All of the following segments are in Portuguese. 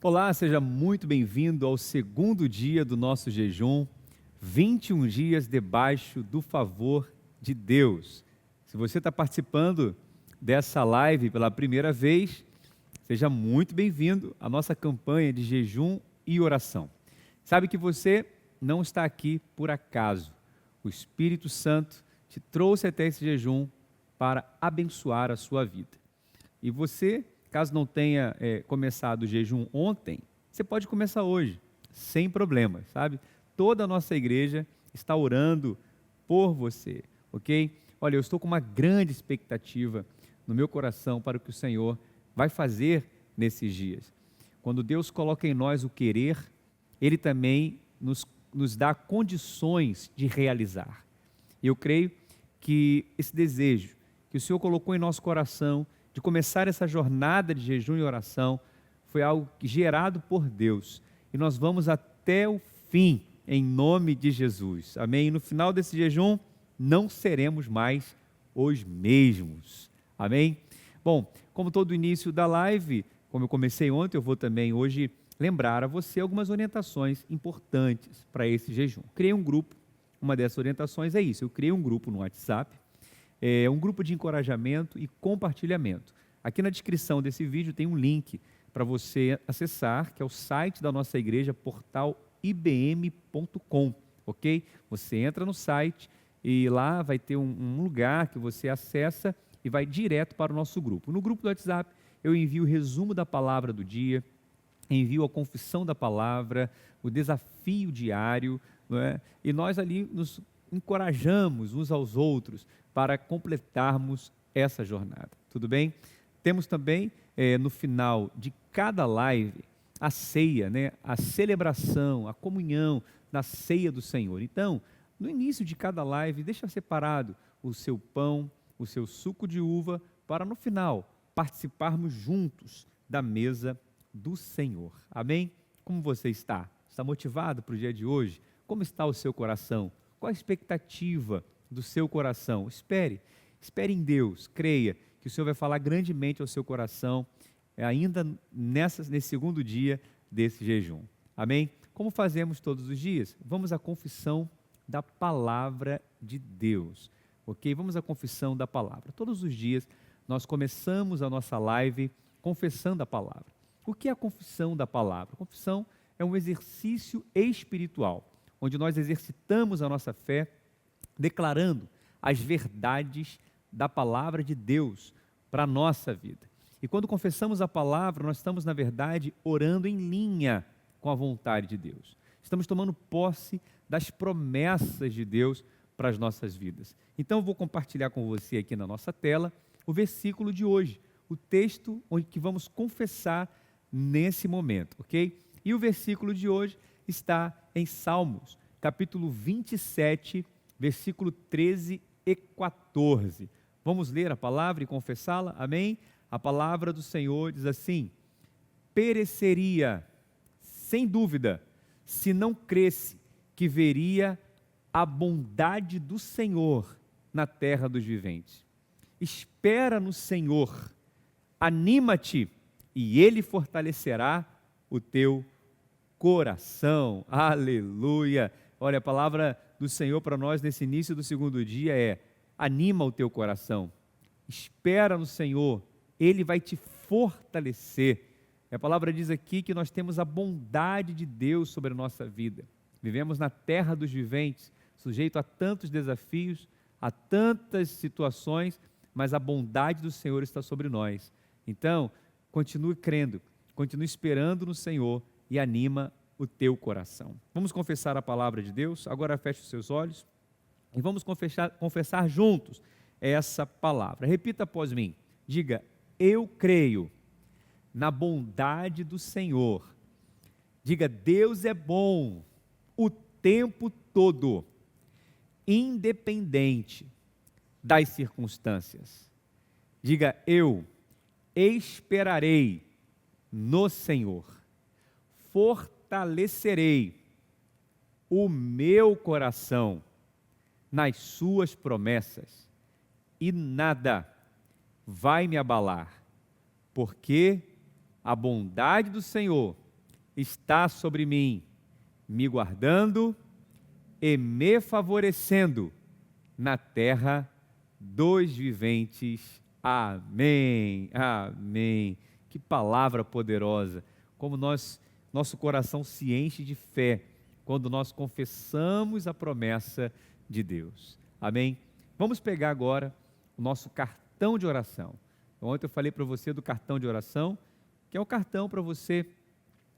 Olá, seja muito bem-vindo ao segundo dia do nosso jejum, 21 dias debaixo do favor de Deus. Se você está participando dessa live pela primeira vez, seja muito bem-vindo à nossa campanha de jejum e oração. Sabe que você não está aqui por acaso. O Espírito Santo te trouxe até esse jejum para abençoar a sua vida. E você, caso não tenha começado o jejum ontem, você pode começar hoje, sem problemas, sabe? Toda a nossa igreja está orando por você, ok? Olha, eu estou com uma grande expectativa no meu coração para o que o Senhor vai fazer nesses dias. Quando Deus coloca em nós o querer, Ele também nos dá condições de realizar. E eu creio que esse desejo que o Senhor colocou em nosso coração de começar essa jornada de jejum e oração, foi algo gerado por Deus. E nós vamos até o fim, em nome de Jesus. Amém? E no final desse jejum, não seremos mais os mesmos. Amém? Bom, como todo início da live, como eu comecei ontem, eu vou também hoje lembrar a você algumas orientações importantes para esse jejum. Criei um grupo, uma dessas orientações é isso, eu criei um grupo no WhatsApp, um grupo de encorajamento e compartilhamento. Aqui na descrição desse vídeo tem um link para você acessar, que é o site da nossa igreja, portalibm.com, ok? Você entra no site e lá vai ter um lugar que você acessa e vai direto para o nosso grupo. No grupo do WhatsApp eu envio o resumo da palavra do dia, envio a confissão da palavra, o desafio diário, não é? E nós ali nos encorajamos uns aos outros para completarmos essa jornada, tudo bem? Temos também, no final de cada live, a ceia, né? A celebração, a comunhão na ceia do Senhor. Então, no início de cada live, deixa separado o seu pão, o seu suco de uva, para no final participarmos juntos da mesa do Senhor. Amém? Como você está? Está motivado para o dia de hoje? Como está o seu coração? Qual a expectativa do seu coração? Espere em Deus, creia que o Senhor vai falar grandemente ao seu coração, ainda nesse segundo dia desse jejum. Amém? Como fazemos todos os dias? Vamos à confissão da palavra de Deus, ok? Vamos à confissão da palavra. Todos os dias nós começamos a nossa live confessando a palavra. O que é a confissão da palavra? A confissão é um exercício espiritual, onde nós exercitamos a nossa fé, declarando as verdades da palavra de Deus para a nossa vida. E quando confessamos a palavra, nós estamos, na verdade, orando em linha com a vontade de Deus. Estamos tomando posse das promessas de Deus para as nossas vidas. Então, eu vou compartilhar com você aqui na nossa tela o versículo de hoje, o texto onde que vamos confessar nesse momento, ok? E o versículo de hoje está em Salmos, capítulo 27, versículo 13 e 14. Vamos ler a palavra e confessá-la? Amém? A palavra do Senhor diz assim: pereceria, sem dúvida, se não cresse que veria a bondade do Senhor na terra dos viventes. Espera no Senhor, anima-te, e Ele fortalecerá o teu coração. Aleluia! Olha, a palavra do Senhor para nós nesse início do segundo dia é: anima o teu coração, espera no Senhor, Ele vai te fortalecer. A palavra diz aqui que nós temos a bondade de Deus sobre a nossa vida. Vivemos na terra dos viventes, sujeito a tantos desafios, a tantas situações, mas a bondade do Senhor está sobre nós. Então, continue crendo, continue esperando no Senhor e anima o teu coração. Vamos confessar a palavra de Deus? Agora feche os seus olhos e vamos confessar juntos essa palavra. Repita após mim. Diga: eu creio na bondade do Senhor. Diga: Deus é bom o tempo todo, independente das circunstâncias. Diga: eu esperarei no Senhor. Fortalecerei o meu coração nas suas promessas e nada vai me abalar, porque a bondade do Senhor está sobre mim, me guardando e me favorecendo na terra dos viventes. Amém, amém. Que palavra poderosa, como nosso coração se enche de fé quando nós confessamos a promessa de Deus. Amém? Vamos pegar agora o nosso cartão de oração. Ontem eu falei para você do cartão de oração, que é o cartão para você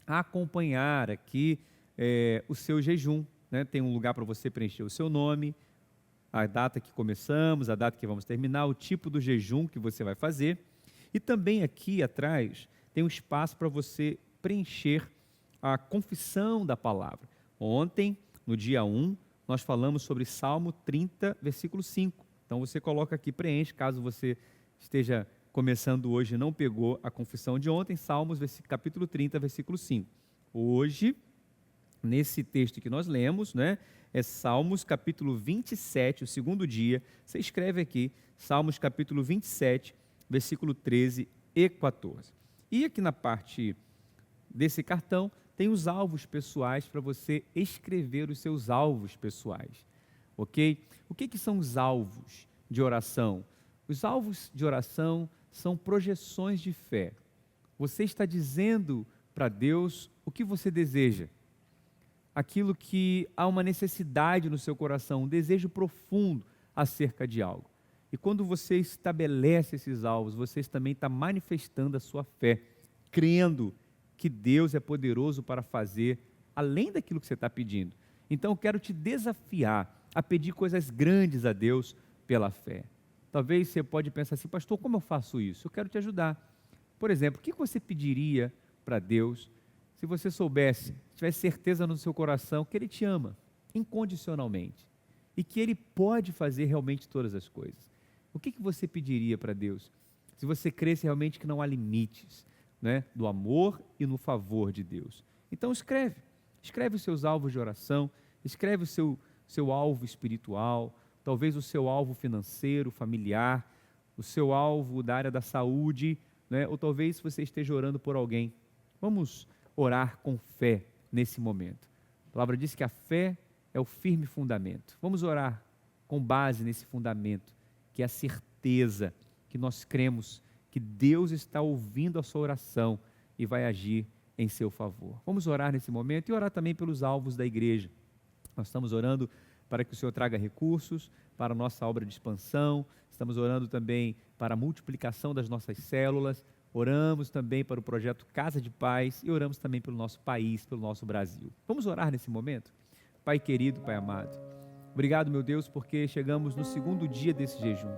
acompanhar aqui o seu jejum, né? Tem um lugar para você preencher o seu nome, a data que começamos, a data que vamos terminar, o tipo do jejum que você vai fazer. E também aqui atrás tem um espaço para você preencher a confissão da palavra. Ontem, no dia 1, nós falamos sobre Salmo 30, versículo 5. Então você coloca aqui, preenche, caso você esteja começando hoje e não pegou a confissão de ontem, Salmos capítulo 30, versículo 5. Hoje, nesse texto que nós lemos, né, é Salmos capítulo 27, o segundo dia. Você escreve aqui, Salmos capítulo 27, versículo 13 e 14. E aqui na parte desse cartão, tem os alvos pessoais para você escrever os seus alvos pessoais, ok? O que são os alvos de oração? Os alvos de oração são projeções de fé. Você está dizendo para Deus o que você deseja, aquilo que há uma necessidade no seu coração, um desejo profundo acerca de algo. E quando você estabelece esses alvos, você também está manifestando a sua fé, crendo que Deus é poderoso para fazer além daquilo que você está pedindo. Então eu quero te desafiar a pedir coisas grandes a Deus pela fé. Talvez você pode pensar assim, pastor, como eu faço isso? Eu quero te ajudar. Por exemplo, o que você pediria para Deus se você soubesse, tivesse certeza no seu coração que Ele te ama incondicionalmente e que Ele pode fazer realmente todas as coisas? O que você pediria para Deus se você cresce realmente que não há limites, né, do amor e no favor de Deus? Então escreve os seus alvos de oração, escreve o seu alvo espiritual, talvez o seu alvo financeiro, familiar, o seu alvo da área da saúde, né, ou talvez você esteja orando por alguém. Vamos orar com fé nesse momento. A palavra diz que a fé é o firme fundamento. Vamos orar com base nesse fundamento, que é a certeza que nós cremos que Deus está ouvindo a sua oração e vai agir em seu favor. Vamos orar nesse momento e orar também pelos alvos da igreja. Nós estamos orando para que o Senhor traga recursos para a nossa obra de expansão, estamos orando também para a multiplicação das nossas células, oramos também para o projeto Casa de Paz e oramos também pelo nosso país, pelo nosso Brasil. Vamos orar nesse momento? Pai querido, Pai amado, obrigado, meu Deus, porque chegamos no segundo dia desse jejum.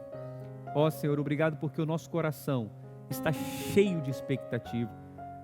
Ó Senhor, obrigado porque o nosso coração está cheio de expectativa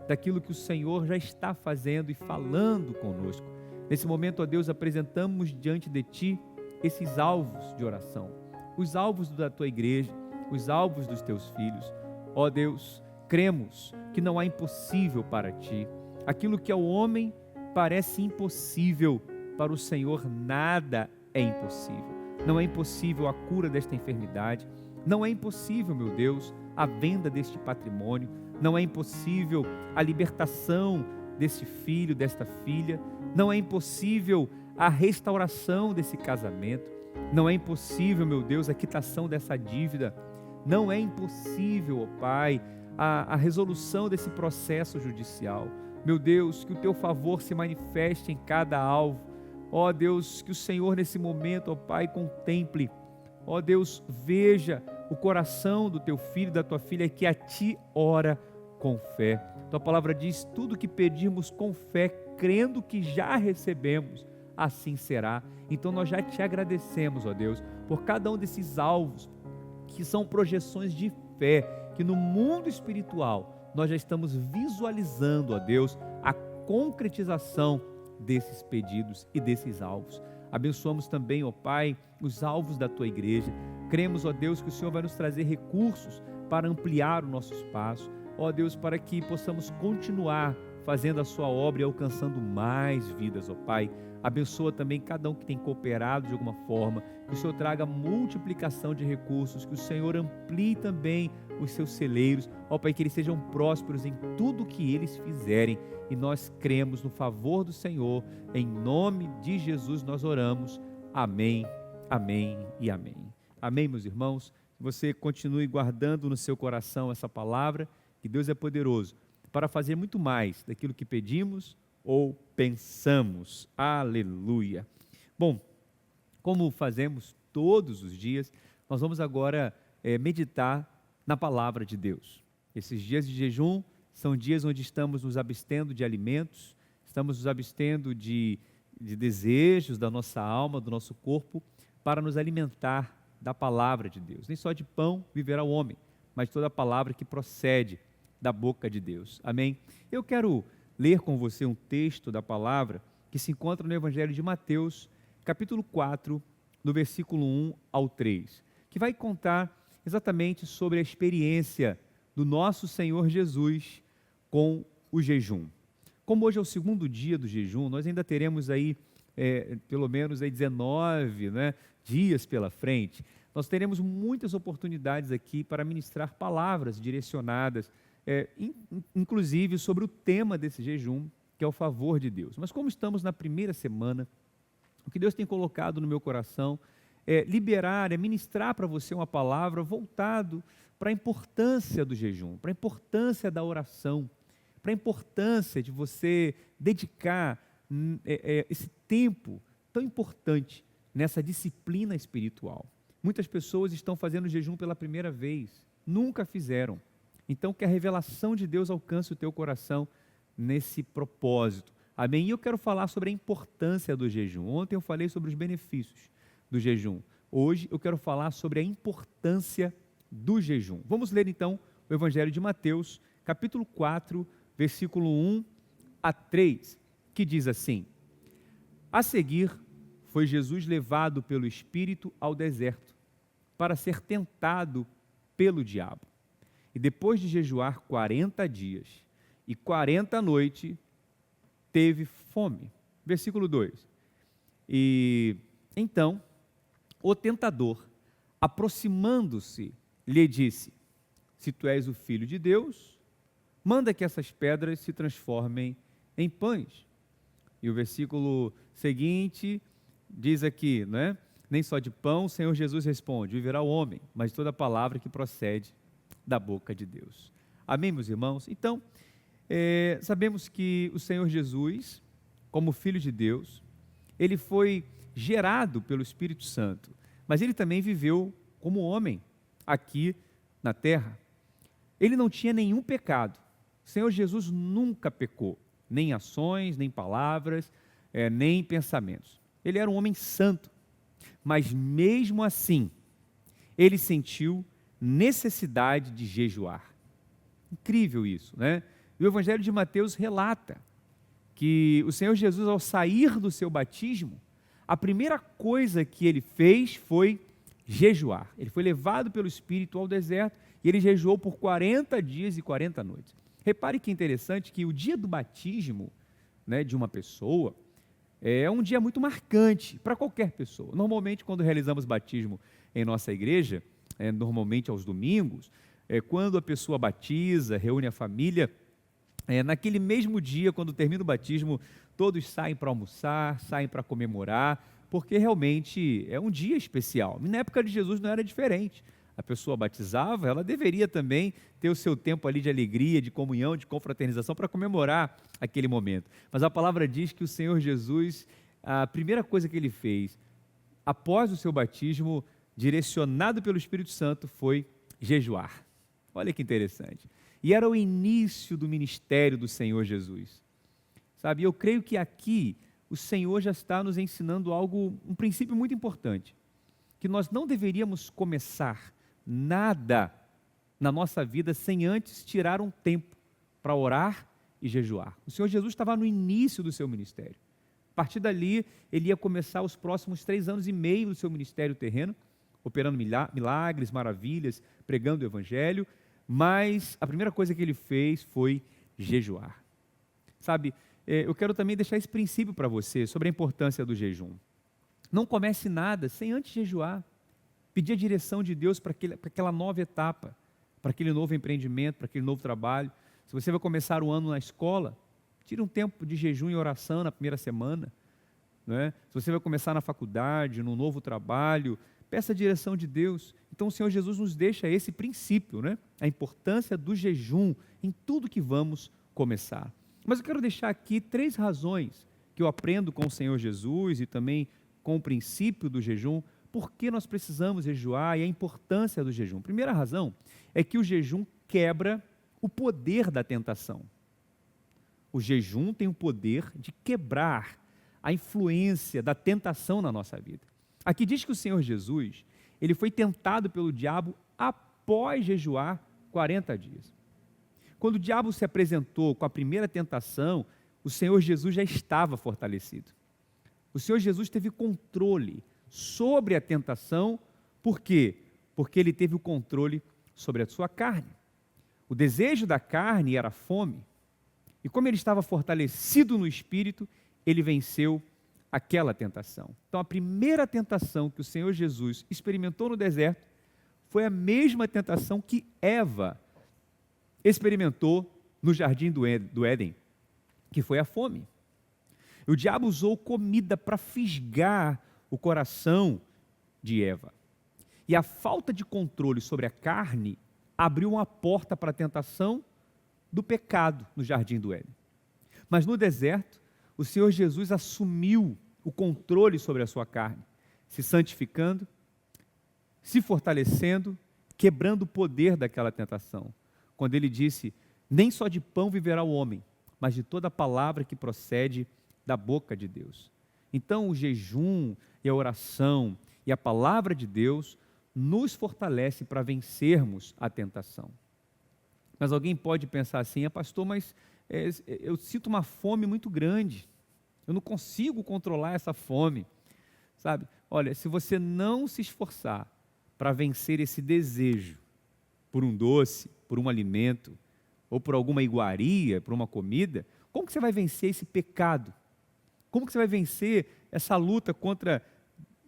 daquilo que o Senhor já está fazendo e falando conosco. Nesse momento, ó Deus, apresentamos diante de Ti esses alvos de oração, os alvos da Tua igreja, os alvos dos Teus filhos. Ó Deus, cremos que não há impossível para Ti. Aquilo que ao homem parece impossível, para o Senhor nada é impossível. Não é impossível a cura desta enfermidade, não é impossível, meu Deus, a venda deste patrimônio, não é impossível a libertação desse filho, desta filha, não é impossível a restauração desse casamento, não é impossível, meu Deus, a quitação dessa dívida, não é impossível, ó Pai, a resolução desse processo judicial. Meu Deus, que o Teu favor se manifeste em cada alvo. Ó Deus, que o Senhor nesse momento, ó Pai, contemple, ó Deus, veja o coração do Teu filho e da Tua filha que a Ti ora com fé. Tua palavra diz, tudo que pedirmos com fé, crendo que já recebemos, assim será. Então nós já Te agradecemos, ó Deus, por cada um desses alvos, que são projeções de fé, que no mundo espiritual nós já estamos visualizando, ó Deus, a concretização desses pedidos e desses alvos. Abençoamos também, ó Pai, os alvos da Tua igreja. Cremos, ó Deus, que o Senhor vai nos trazer recursos para ampliar o nosso espaço. Ó Deus, para que possamos continuar fazendo a Sua obra e alcançando mais vidas, ó Pai. Abençoa também cada um que tem cooperado de alguma forma, que o Senhor traga multiplicação de recursos, que o Senhor amplie também os seus celeiros, ó Pai, que eles sejam prósperos em tudo que eles fizerem, e nós cremos no favor do Senhor, em nome de Jesus nós oramos, amém, amém e amém. Amém, meus irmãos, que você continue guardando no seu coração essa palavra, que Deus é poderoso para fazer muito mais daquilo que pedimos ou pensamos, aleluia. Bom, como fazemos todos os dias, nós vamos agora meditar na palavra de Deus. Esses dias de jejum são dias onde estamos nos abstendo de alimentos, estamos nos abstendo de desejos da nossa alma, do nosso corpo, para nos alimentar da palavra de Deus. Nem só de pão viverá o homem, mas toda a palavra que procede da boca de Deus. Amém? Eu quero ler com você um texto da palavra que se encontra no Evangelho de Mateus, capítulo 4, do versículo 1 ao 3, que vai contar exatamente sobre a experiência do nosso Senhor Jesus com o jejum. Como hoje é o segundo dia do jejum, nós ainda teremos aí pelo menos aí 19 dias pela frente. Nós teremos muitas oportunidades aqui para ministrar palavras direcionadas, inclusive sobre o tema desse jejum, que é o favor de Deus. Mas como estamos na primeira semana, o que Deus tem colocado no meu coração é ministrar para você uma palavra voltado para a importância do jejum, para a importância da oração, para a importância de você dedicar esse tempo tão importante nessa disciplina espiritual. Muitas pessoas estão fazendo jejum pela primeira vez, nunca fizeram. Então, que a revelação de Deus alcance o teu coração nesse propósito. Amém? E eu quero falar sobre a importância do jejum. Ontem eu falei sobre os benefícios do jejum. Hoje eu quero falar sobre a importância do jejum. Vamos ler então o Evangelho de Mateus, capítulo 4, versículo 1 a 3, que diz assim: A seguir, foi Jesus levado pelo Espírito ao deserto, para ser tentado pelo diabo. E depois de jejuar 40 dias e 40 noites, teve fome. Versículo 2. E então, o tentador, aproximando-se, lhe disse: Se tu és o Filho de Deus, manda que essas pedras se transformem em pães. E o versículo seguinte diz aqui, nem só de pão o Senhor Jesus responde, viverá o homem, mas toda palavra que procede da boca de Deus. Amém, meus irmãos? Então, sabemos que o Senhor Jesus, como Filho de Deus, ele foi gerado pelo Espírito Santo, mas ele também viveu como homem aqui na terra. Ele não tinha nenhum pecado. O Senhor Jesus nunca pecou, nem ações, nem palavras, nem pensamentos. Ele era um homem santo, mas mesmo assim, ele sentiu necessidade de jejuar. Incrível isso, E o Evangelho de Mateus relata que o Senhor Jesus, ao sair do seu batismo, a primeira coisa que ele fez foi jejuar. Ele foi levado pelo Espírito ao deserto e ele jejuou por 40 dias e 40 noites. Repare que interessante que o dia do batismo de uma pessoa é um dia muito marcante para qualquer pessoa. Normalmente, quando realizamos batismo em nossa igreja, normalmente aos domingos, quando a pessoa batiza, reúne a família, naquele mesmo dia, quando termina o batismo, todos saem para almoçar, saem para comemorar, porque realmente é um dia especial. E na época de Jesus não era diferente. A pessoa batizava, ela deveria também ter o seu tempo ali de alegria, de comunhão, de confraternização para comemorar aquele momento. Mas a palavra diz que o Senhor Jesus, a primeira coisa que ele fez, após o seu batismo, direcionado pelo Espírito Santo, foi jejuar. Olha que interessante. E era o início do ministério do Senhor Jesus. Sabe, eu creio que aqui o Senhor já está nos ensinando um princípio muito importante, que nós não deveríamos começar nada na nossa vida sem antes tirar um tempo para orar e jejuar. O Senhor Jesus estava no início do seu ministério. A partir dali, ele ia começar os próximos 3 anos e meio do seu ministério terreno, operando milagres, maravilhas, pregando o Evangelho, mas a primeira coisa que ele fez foi jejuar. Sabe, eu quero também deixar esse princípio para você sobre a importância do jejum. Não comece nada sem antes jejuar. Pedir a direção de Deus para aquela nova etapa, para aquele novo empreendimento, para aquele novo trabalho. Se você vai começar o ano na escola, tire um tempo de jejum e oração na primeira semana. Né? Se você vai começar na faculdade, num novo trabalho, peça a direção de Deus. Então o Senhor Jesus nos deixa esse princípio, né? A importância do jejum em tudo que vamos começar. Mas eu quero deixar aqui 3 razões que eu aprendo com o Senhor Jesus e também com o princípio do jejum, por que nós precisamos jejuar e a importância do jejum. Primeira razão é que o jejum quebra o poder da tentação. O jejum tem o poder de quebrar a influência da tentação na nossa vida. Aqui diz que o Senhor Jesus, ele foi tentado pelo diabo após jejuar 40 dias. Quando o diabo se apresentou com a primeira tentação, o Senhor Jesus já estava fortalecido. O Senhor Jesus teve controle sobre a tentação, por quê? Porque ele teve o controle sobre a sua carne. O desejo da carne era a fome, e como ele estava fortalecido no espírito, ele venceu aquela tentação. Então a primeira tentação que o Senhor Jesus experimentou no deserto foi a mesma tentação que Eva experimentou no jardim do Éden, que foi a fome. O diabo usou comida para fisgar o coração de Eva. E a falta de controle sobre a carne abriu uma porta para a tentação do pecado no jardim do Éden. Mas no deserto, o Senhor Jesus assumiu o controle sobre a sua carne, se santificando, se fortalecendo, quebrando o poder daquela tentação. Quando ele disse, nem só de pão viverá o homem, mas de toda palavra que procede da boca de Deus. Então o jejum e a oração e a palavra de Deus nos fortalece para vencermos a tentação. Mas alguém pode pensar assim, pastor, mas eu sinto uma fome muito grande, eu não consigo controlar essa fome, sabe? Olha, se você não se esforçar para vencer esse desejo por um doce, por um alimento, ou por alguma iguaria, por uma comida, como que você vai vencer esse pecado? Como que você vai vencer essa luta contra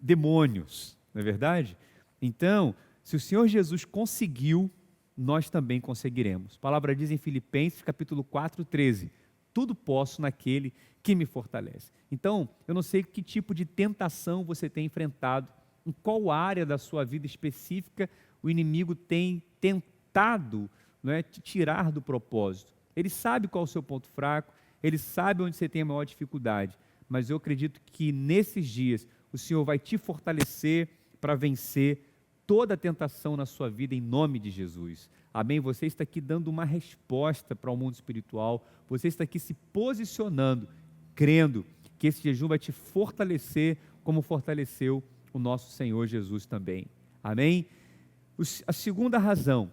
demônios, não é verdade? Então, se o Senhor Jesus conseguiu, nós também conseguiremos. A palavra diz em Filipenses, capítulo 4, 13, tudo posso naquele que me fortalece. Então, eu não sei que tipo de tentação você tem enfrentado, em qual área da sua vida específica o inimigo tem tentado, não é, te tirar do propósito. Ele sabe qual é o seu ponto fraco, ele sabe onde você tem a maior dificuldade, mas eu acredito que nesses dias o Senhor vai te fortalecer para vencer toda a tentação na sua vida em nome de Jesus. Amém? Você está aqui dando uma resposta para o mundo espiritual, você está aqui se posicionando, crendo que esse jejum vai te fortalecer como fortaleceu o nosso Senhor Jesus também. Amém? A segunda razão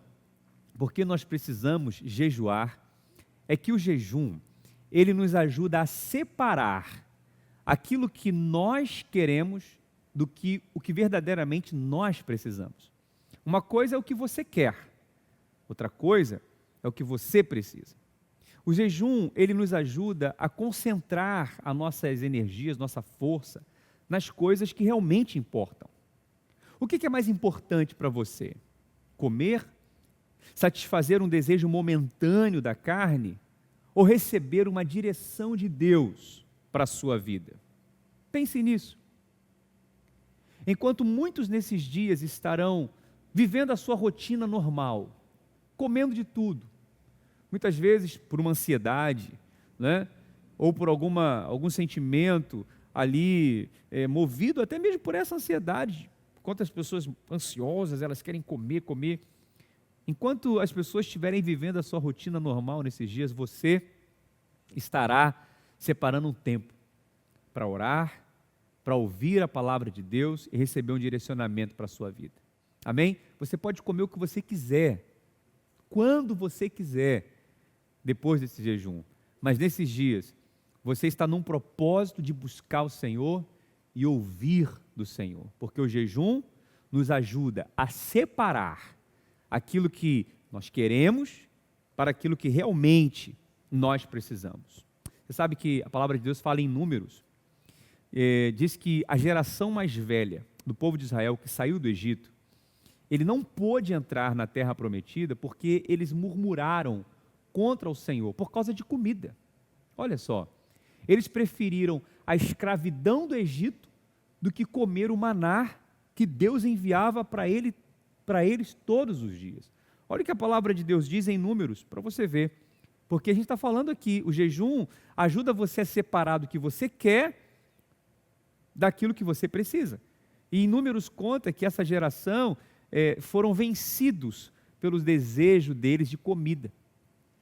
por que nós precisamos jejuar é que o jejum, ele nos ajuda a separar aquilo que nós queremos do que o que verdadeiramente nós precisamos. Uma coisa é o que você quer, outra coisa é o que você precisa. O jejum, ele nos ajuda a concentrar as nossas energias, nossa força, nas coisas que realmente importam. O que é mais importante para você? Comer? Satisfazer um desejo momentâneo da carne? Ou receber uma direção de Deus para a sua vida? Pense nisso. Enquanto muitos nesses dias estarão vivendo a sua rotina normal, comendo de tudo, muitas vezes por uma ansiedade, né? Ou por algum sentimento ali, movido até mesmo por essa ansiedade. Quantas pessoas ansiosas, elas querem comer. Enquanto as pessoas estiverem vivendo a sua rotina normal nesses dias, você estará separando um tempo para orar, para ouvir a palavra de Deus e receber um direcionamento para a sua vida. Amém? Você pode comer o que você quiser, quando você quiser, depois desse jejum. Mas nesses dias, você está num propósito de buscar o Senhor e ouvir do Senhor. Porque o jejum nos ajuda a separar aquilo que nós queremos para aquilo que realmente nós precisamos. Você sabe que a palavra de Deus fala em Números. Diz que a geração mais velha do povo de Israel que saiu do Egito, ele não pôde entrar na terra prometida porque eles murmuraram contra o Senhor por causa de comida. Olha só, eles preferiram a escravidão do Egito do que comer o maná que Deus enviava para eles todos os dias. Olha o que a palavra de Deus diz em Números, para você ver. Porque a gente está falando aqui, o jejum ajuda você a separar do que você quer daquilo que você precisa. E em Números conta que essa geração foram vencidos pelos desejos deles de comida.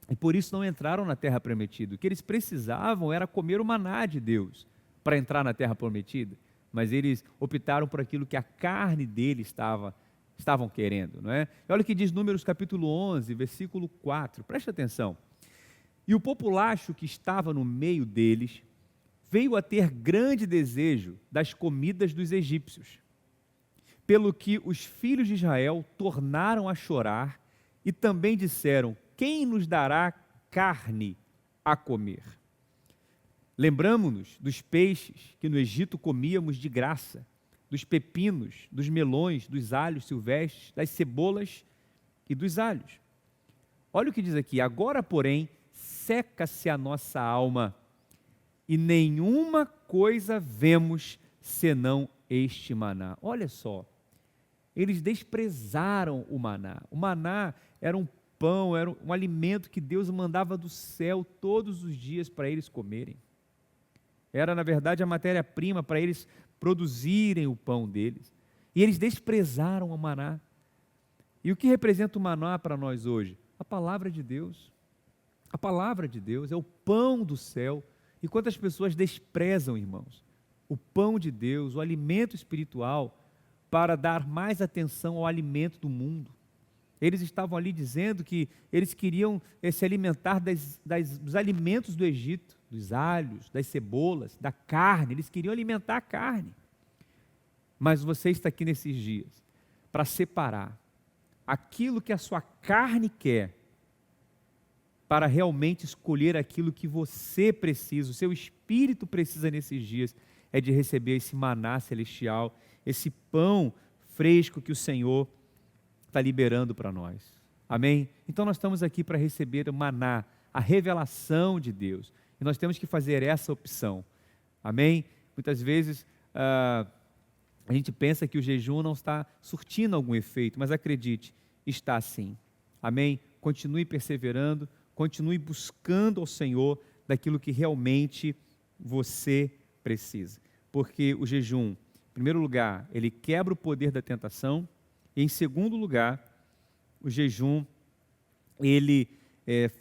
E por isso não entraram na terra prometida. O que eles precisavam era comer o maná de Deus para entrar na terra prometida. Mas eles optaram por aquilo que a carne deles estavam querendo. Não é? E olha o que diz Números capítulo 11, versículo 4. Preste atenção. E o populacho que estava no meio deles veio a ter grande desejo das comidas dos egípcios, pelo que os filhos de Israel tornaram a chorar e também disseram: quem nos dará carne a comer? Lembramo-nos dos peixes que no Egito comíamos de graça, dos pepinos, dos melões, dos alhos silvestres, das cebolas e dos alhos. Olha o que diz aqui: agora, porém, seca-se a nossa alma, e nenhuma coisa vemos senão este maná. Olha só, eles desprezaram o maná. O maná era um pão, era um alimento que Deus mandava do céu todos os dias para eles comerem. Era, na verdade, a matéria-prima para eles produzirem o pão deles. E eles desprezaram o maná. E o que representa o maná para nós hoje? A palavra de Deus. A palavra de Deus é o pão do céu. E quantas pessoas desprezam, irmãos, o pão de Deus, o alimento espiritual, para dar mais atenção ao alimento do mundo. Eles estavam ali dizendo que eles queriam se alimentar dos alimentos do Egito, dos alhos, das cebolas, da carne. Eles queriam alimentar a carne. Mas você está aqui nesses dias para separar aquilo que a sua carne quer, para realmente escolher aquilo que você precisa, o seu espírito precisa nesses dias, é de receber esse maná celestial, esse pão fresco que o Senhor está liberando para nós. Amém? Então nós estamos aqui para receber o maná, a revelação de Deus. E nós temos que fazer essa opção. Amém? Muitas vezes a gente pensa que o jejum não está surtindo algum efeito, mas acredite, está sim. Amém? Continue perseverando, continue buscando ao Senhor daquilo que realmente você precisa. Porque o jejum, em primeiro lugar, ele quebra o poder da tentação. E em segundo lugar, o jejum, ele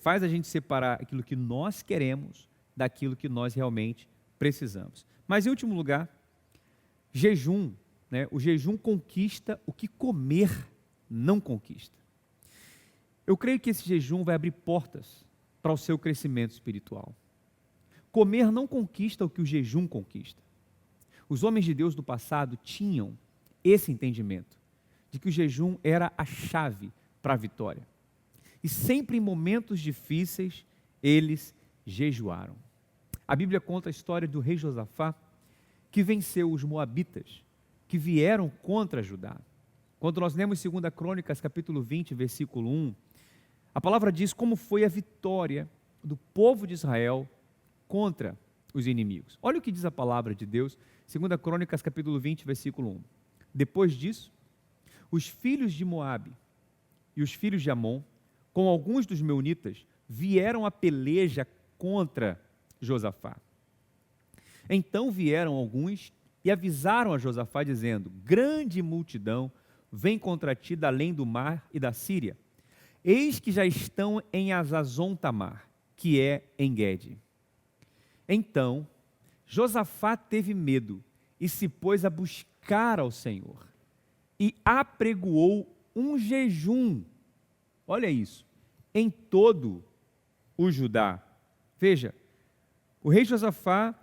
faz a gente separar aquilo que nós queremos daquilo que nós realmente precisamos. Mas em último lugar, jejum, o jejum conquista o que comer não conquista. Eu creio que esse jejum vai abrir portas para o seu crescimento espiritual. Comer não conquista o que o jejum conquista. Os homens de Deus do passado tinham esse entendimento, de que o jejum era a chave para a vitória. E sempre em momentos difíceis, eles jejuaram. A Bíblia conta a história do rei Josafá, que venceu os moabitas, que vieram contra Judá. Quando nós lemos 2 Crônicas, capítulo 20, versículo 1, a palavra diz como foi a vitória do povo de Israel contra os inimigos. Olha o que diz a palavra de Deus, 2 Crônicas, capítulo 20, versículo 1. Depois disso, os filhos de Moabe e os filhos de Amon, com alguns dos meunitas, vieram a peleja contra Josafá. Então vieram alguns e avisaram a Josafá, dizendo: grande multidão vem contra ti da além do mar e da Síria. Eis que já estão em Azazon Tamar, que é em Guede. Então Josafá teve medo e se pôs a buscar ao Senhor e apregoou um jejum, olha isso, em todo o Judá. Veja, o rei Josafá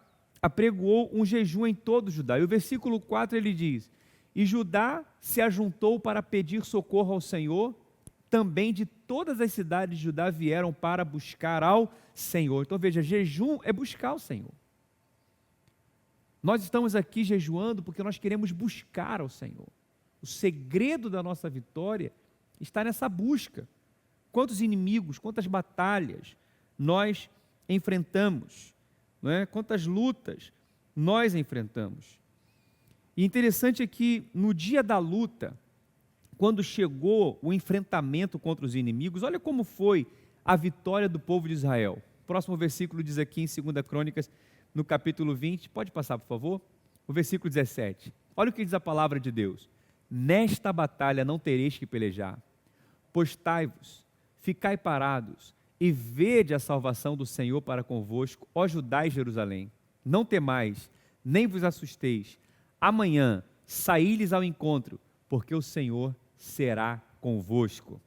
apregoou um jejum em todo o Judá. E o versículo 4 ele diz: e Judá se ajuntou para pedir socorro ao Senhor, também de todas as cidades de Judá vieram para buscar ao Senhor. Então veja, jejum é buscar o Senhor. Nós estamos aqui jejuando porque nós queremos buscar ao Senhor. O segredo da nossa vitória está nessa busca. Quantos inimigos, quantas batalhas nós enfrentamos, não é? Quantas lutas nós enfrentamos. E interessante é que no dia da luta, quando chegou o enfrentamento contra os inimigos, olha como foi a vitória do povo de Israel. O próximo versículo diz aqui em 2 Crônicas, no capítulo 20, pode passar, por favor? O versículo 17. Olha o que diz a palavra de Deus. Nesta batalha não tereis que pelejar. Postai-vos, ficai parados, e vede a salvação do Senhor para convosco, ó Judá e Jerusalém. Não temais, nem vos assusteis. Amanhã saí-lhes ao encontro, porque o Senhor será convosco.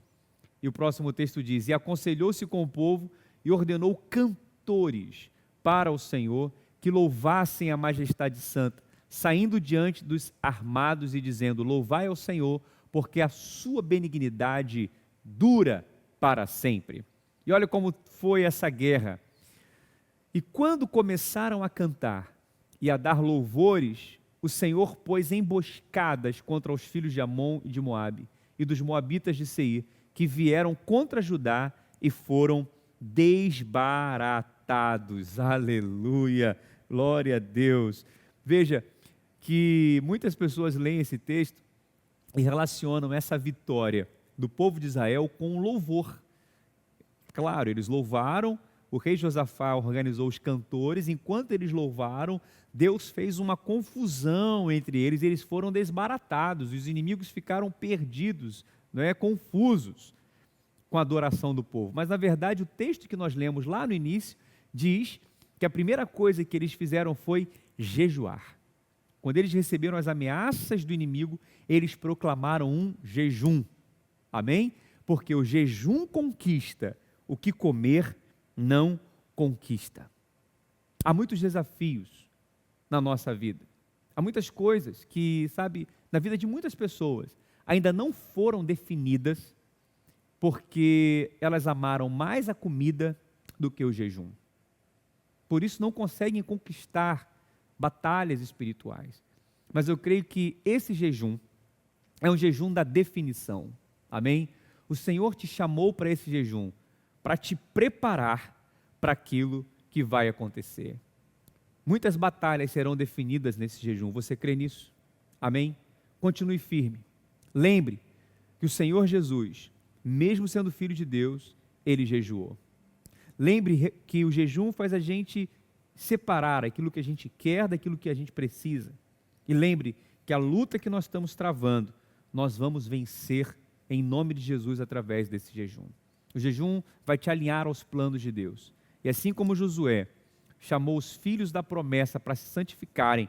E o próximo texto diz, e aconselhou-se com o povo e ordenou cantores para o Senhor, que louvassem a majestade santa, saindo diante dos armados e dizendo, louvai ao Senhor, porque a sua benignidade dura para sempre. E olha como foi essa guerra. E quando começaram a cantar e a dar louvores, o Senhor pôs emboscadas contra os filhos de Amon e de Moabe, e dos moabitas de Seir, que vieram contra Judá e foram desbaratados. Aleluia, glória a Deus. Veja que muitas pessoas leem esse texto e relacionam essa vitória do povo de Israel com o louvor. Claro, eles louvaram, o rei Josafá organizou os cantores, enquanto eles louvaram, Deus fez uma confusão entre eles, eles foram desbaratados, os inimigos ficaram perdidos, não é, confusos com a adoração do povo. Mas, na verdade, o texto que nós lemos lá no início diz que a primeira coisa que eles fizeram foi jejuar. Quando eles receberam as ameaças do inimigo, eles proclamaram um jejum. Amém? Porque o jejum conquista, o que comer não conquista. Há muitos desafios na nossa vida. Há muitas coisas que, sabe, na vida de muitas pessoas, ainda não foram definidas porque elas amaram mais a comida do que o jejum. Por isso não conseguem conquistar batalhas espirituais. Mas eu creio que esse jejum é um jejum da definição. Amém? O Senhor te chamou para esse jejum, para te preparar para aquilo que vai acontecer. Muitas batalhas serão definidas nesse jejum. Você crê nisso? Amém? Continue firme. Lembre que o Senhor Jesus, mesmo sendo filho de Deus, ele jejuou. Lembre que o jejum faz a gente separar aquilo que a gente quer daquilo que a gente precisa. E lembre que a luta que nós estamos travando, nós vamos vencer em nome de Jesus através desse jejum. O jejum vai te alinhar aos planos de Deus. E assim como Josué chamou os filhos da promessa para se santificarem,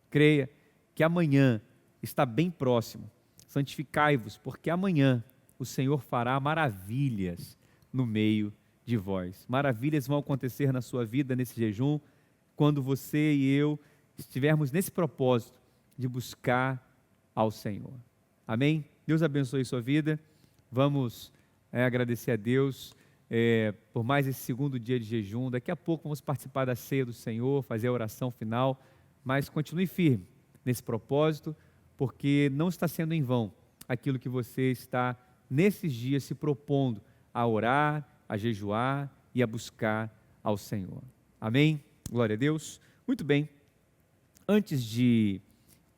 creia que amanhã está bem próximo. Santificai-vos, porque amanhã o Senhor fará maravilhas no meio de vós. Maravilhas vão acontecer na sua vida nesse jejum, quando você e eu estivermos nesse propósito de buscar ao Senhor. Amém? Deus abençoe sua vida. Vamos agradecer a Deus por mais esse segundo dia de jejum. Daqui a pouco vamos participar da ceia do Senhor, fazer a oração final, mas continue firme nesse propósito, porque não está sendo em vão aquilo que você está nesses dias se propondo a orar, a jejuar e a buscar ao Senhor. Amém? Glória a Deus. Muito bem. Antes de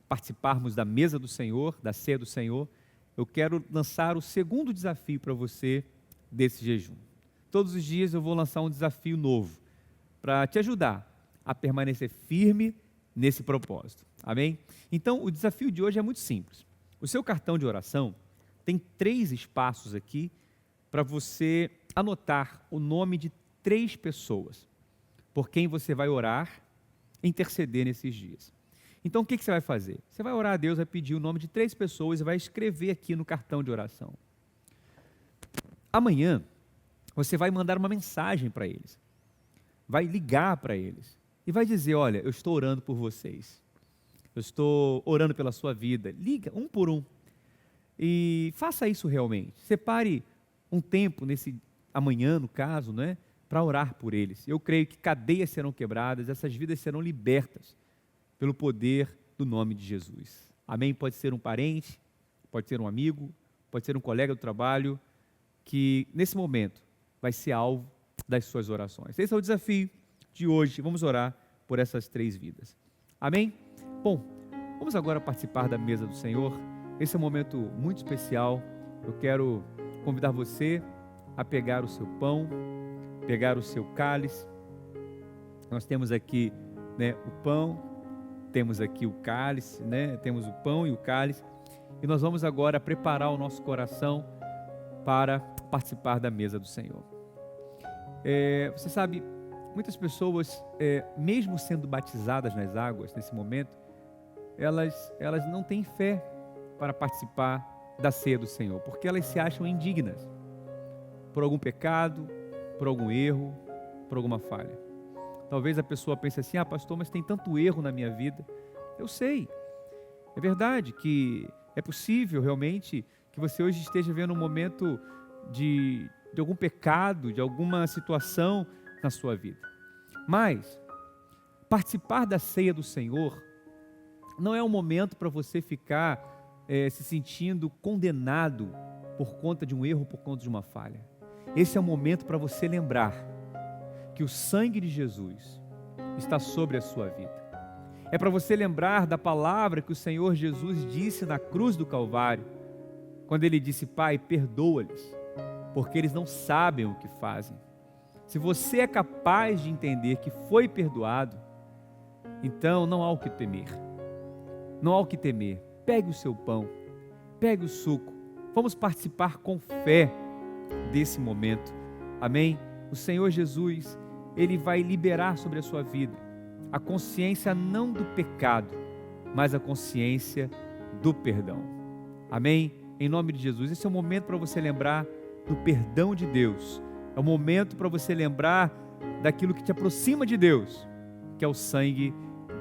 participarmos da mesa do Senhor, da ceia do Senhor, eu quero lançar o segundo desafio para você desse jejum. Todos os dias eu vou lançar um desafio novo para te ajudar a permanecer firme nesse propósito. Amém? Então, o desafio de hoje é muito simples. O seu cartão de oração tem 3 espaços aqui para você anotar o nome de 3 pessoas por quem você vai orar, interceder nesses dias. Então, o que você vai fazer? Você vai orar a Deus, vai pedir o nome de 3 pessoas e vai escrever aqui no cartão de oração. Amanhã, você vai mandar uma mensagem para eles, vai ligar para eles e vai dizer, olha, eu estou orando por vocês, eu estou orando pela sua vida. Liga um por um e faça isso realmente. Separe um tempo nesse amanhã, no caso, né, para orar por eles. Eu creio que cadeias serão quebradas, essas vidas serão libertas pelo poder do nome de Jesus. Amém? Pode ser um parente, pode ser um amigo, pode ser um colega do trabalho, que nesse momento vai ser alvo das suas orações. Esse é o desafio de hoje. Vamos orar por essas 3 vidas. Amém? Bom, vamos agora participar da mesa do Senhor. Esse é um momento muito especial. Eu quero convidar você a pegar o seu pão, pegar o seu cálice. Nós temos aqui, né, o pão, temos aqui o cálice, né? Temos o pão e o cálice. E nós vamos agora preparar o nosso coração para participar da mesa do Senhor. Você sabe, muitas pessoas, mesmo sendo batizadas nas águas nesse momento, elas não têm fé para participar da ceia do Senhor, porque elas se acham indignas por algum pecado, por algum erro, por alguma falha. Talvez a pessoa pense assim: pastor, mas tem tanto erro na minha vida. Eu sei, é verdade que é possível realmente que você hoje esteja vendo um momento de algum pecado, de alguma situação na sua vida. Mas participar da ceia do Senhor não é um momento para você ficar se sentindo condenado por conta de um erro, por conta de uma falha. Esse é o momento para você lembrar que o sangue de Jesus está sobre a sua vida. É para você lembrar da palavra que o Senhor Jesus disse na cruz do Calvário, quando Ele disse: Pai, perdoa-lhes, porque eles não sabem o que fazem. Se você é capaz de entender que foi perdoado, então não há o que temer. Não há o que temer. Pegue o seu pão, pegue o suco. Vamos participar com fé desse momento. Amém? O Senhor Jesus, Ele vai liberar sobre a sua vida a consciência não do pecado, mas a consciência do perdão. Amém? Em nome de Jesus. Esse é o momento para você lembrar do perdão de Deus. É o momento para você lembrar daquilo que te aproxima de Deus, que é o sangue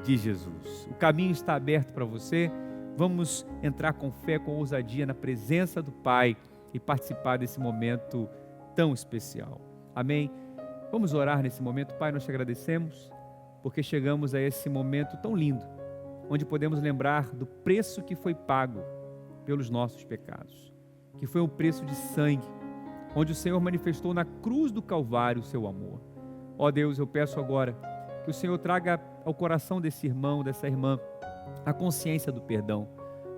de Jesus. O caminho está aberto para você. Vamos entrar com fé, com ousadia na presença do Pai e participar desse momento tão especial. Amém? Vamos orar nesse momento. Pai, nós te agradecemos porque chegamos a esse momento tão lindo, onde podemos lembrar do preço que foi pago pelos nossos pecados, que foi um preço de sangue, onde o Senhor manifestou na cruz do Calvário o seu amor. Ó Deus, eu peço agora que o Senhor traga ao coração desse irmão, dessa irmã, a consciência do perdão.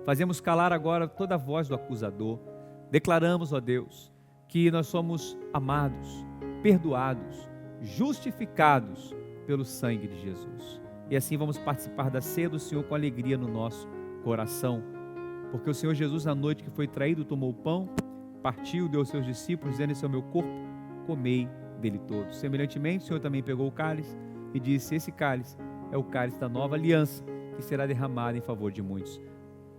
Fazemos calar agora toda a voz do acusador. Declaramos, ó Deus, que nós somos amados, perdoados, justificados pelo sangue de Jesus. E assim vamos participar da ceia do Senhor com alegria no nosso coração, porque o Senhor Jesus, na noite que foi traído, tomou o pão, partiu, deu aos seus discípulos, dizendo: esse é o meu corpo, comei dele todos. Semelhantemente, o Senhor também pegou o cálice e disse: esse cálice é o cálice da nova aliança, que será derramado em favor de muitos.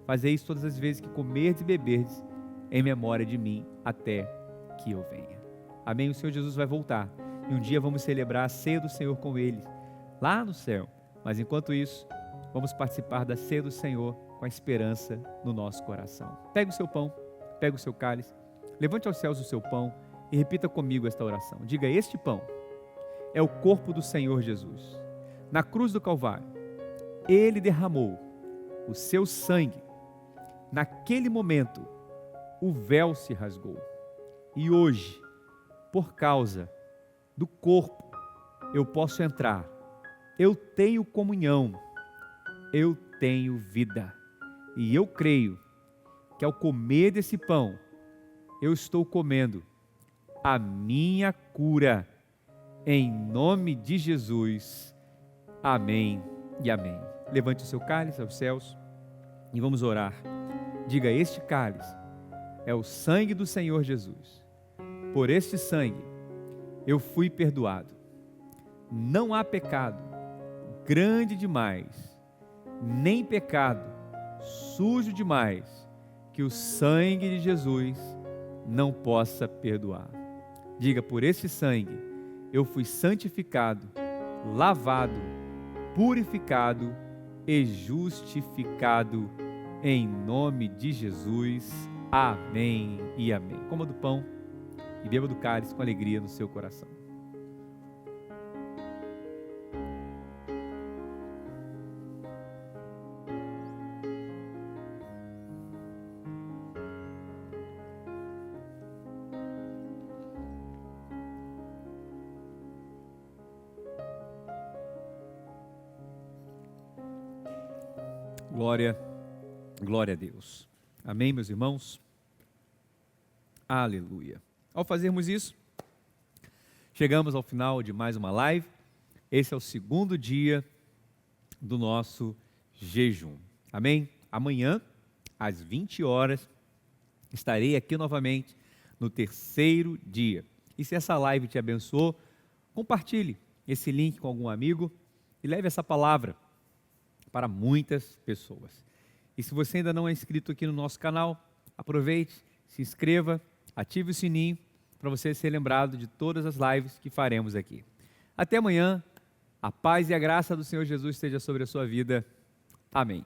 Fazei isso todas as vezes que comerdes e beberdes, em memória de mim, até que eu venha. Amém? O Senhor Jesus vai voltar, e um dia vamos celebrar a ceia do Senhor com Ele, lá no céu. Mas enquanto isso, vamos participar da ceia do Senhor com a esperança no nosso coração. Pega o seu pão, pega o seu cálice, levante aos céus o seu pão e repita comigo esta oração. Diga: este pão é o corpo do Senhor Jesus. Na cruz do Calvário, Ele derramou o seu sangue. Naquele momento, o véu se rasgou. E hoje, por causa do corpo, eu posso entrar. Eu tenho comunhão. Eu tenho vida. E eu creio que ao comer desse pão, eu estou comendo a minha cura. Em nome de Jesus. Amém e amém. Levante o seu cálice aos céus e vamos orar. Diga: este cálice é o sangue do Senhor Jesus. Por este sangue eu fui perdoado. Não há pecado grande demais, nem pecado sujo demais, que o sangue de Jesus não possa perdoar. Diga: por este sangue eu fui santificado, lavado, purificado e justificado, em nome de Jesus. Amém e amém. Coma do pão e beba do cálice com alegria no seu coração. Glória, glória a Deus. Amém, meus irmãos? Aleluia. Ao fazermos isso, chegamos ao final de mais uma live. Esse é o segundo dia do nosso jejum. Amém? Amanhã, às 20 horas, estarei aqui novamente no terceiro dia. E se essa live te abençoou, compartilhe esse link com algum amigo e leve essa palavra para muitas pessoas. E se você ainda não é inscrito aqui no nosso canal, aproveite, se inscreva, ative o sininho para você ser lembrado de todas as lives que faremos aqui. Até amanhã, a paz e a graça do Senhor Jesus esteja sobre a sua vida. Amém.